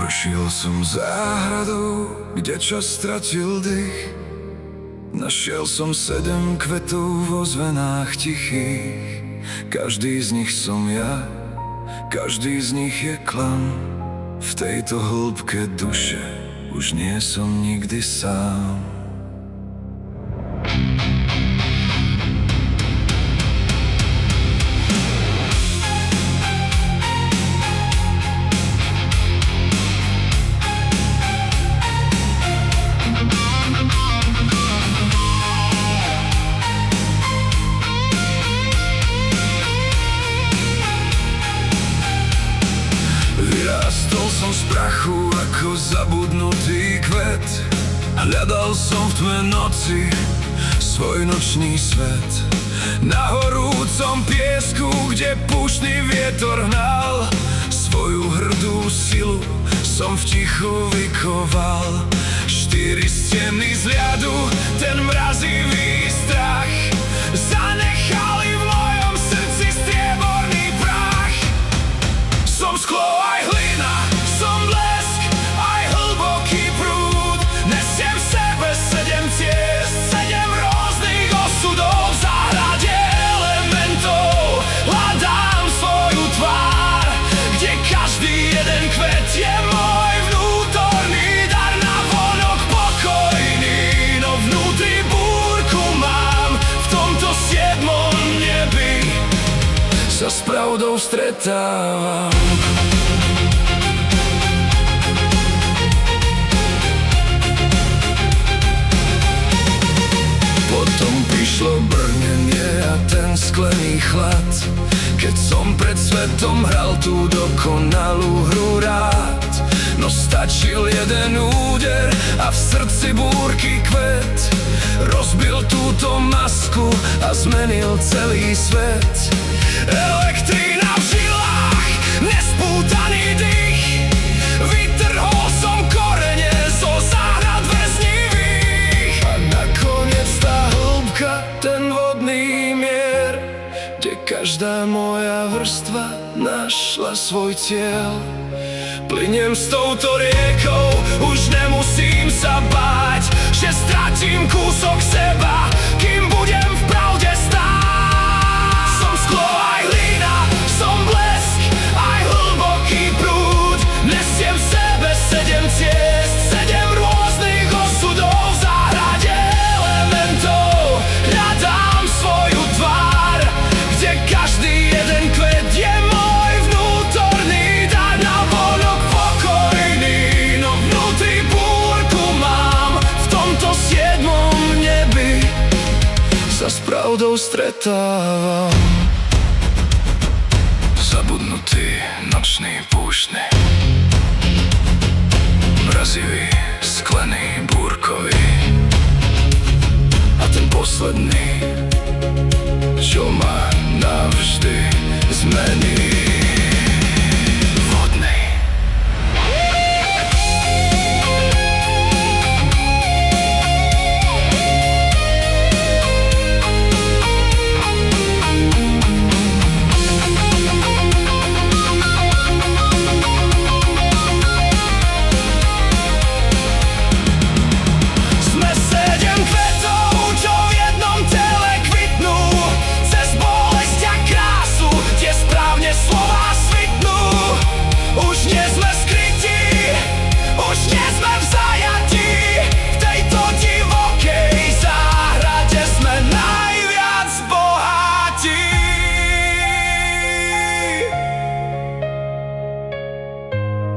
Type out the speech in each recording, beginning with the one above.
Prošiel som záhradou, kde čas stratil dých. Našiel som 7 kvetov vo zvenách tichých. Každý z nich som ja, každý z nich je klam. V tejto hĺbke duše už nie som nikdy sám. Vyrástol som z prachu ako zabudnutý kvet. Hľadal som v tme noci svoj nočný svet. Na horúcom piesku, kde púštny vietor hnal, svoju hrdú silu som v tichu vykoval. 4 steny z ľadu, ten mrazivý strach zanechali v mojom srdci strieborný prach. Som sklo aj hlina, som blesk, aj hlboký prúd. Nesiem v sebe 7 ciest, 7 rôznych osudov. V záhrade elementov hľadám svoju tvár, kde každý jeden kvet je môj vnútorný dar. Navonok pokojný, no vnútri búrku mám. V tomto 7. nebi sa s pravdou stretávam. Potom prišlo brnenie a ten sklený chlad, keď som pred svetom hral tú dokonalú hru rád. No stačil jeden úder a v srdci búrky kvet rozbil túto masku a zmenil celý svet. Elektrína v žilách, nespútaný dých. Vytrhol som korene zo záhrad väznivých. A nakoniec tá hĺbka, ten vodný mier, kde každá moja vrstva našla svoj cieľ. Plyniem s touto riekou, už nemusím sa báť, že stratím kúsok seba, kým budem v pravde stáť. Som sklo aj hlina, som blesk, aj hlboký prúd. Nesiem v sebe 7 ciest, 7 rôznych osudov. V záhrade elementov hľadám svoju tvár, kde každý jeden kvet je môj vnútorný dar. Navonok pokojný, no vnútri búrku mám. V tomto 7. nebi sa s pravdou stretávam. Zabudnutý, nočný, púštny, mrazivý, sklený, búrkový. A ten posledný, čo ma navždy zmení. Vodný. Sme 7 kvetov, čo v jednom tele kvitnú. Cez bolesť a krásu tie správne slová svitnú. Už nie sme skrytí, už nie sme v zajatí. V tejto divokej záhrade sme najviac bohatí.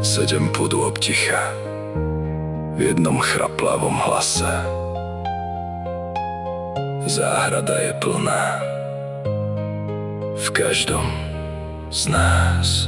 7 podôb ticha v jednom chraplavom hlase. Záhrada je plná v každom z nás.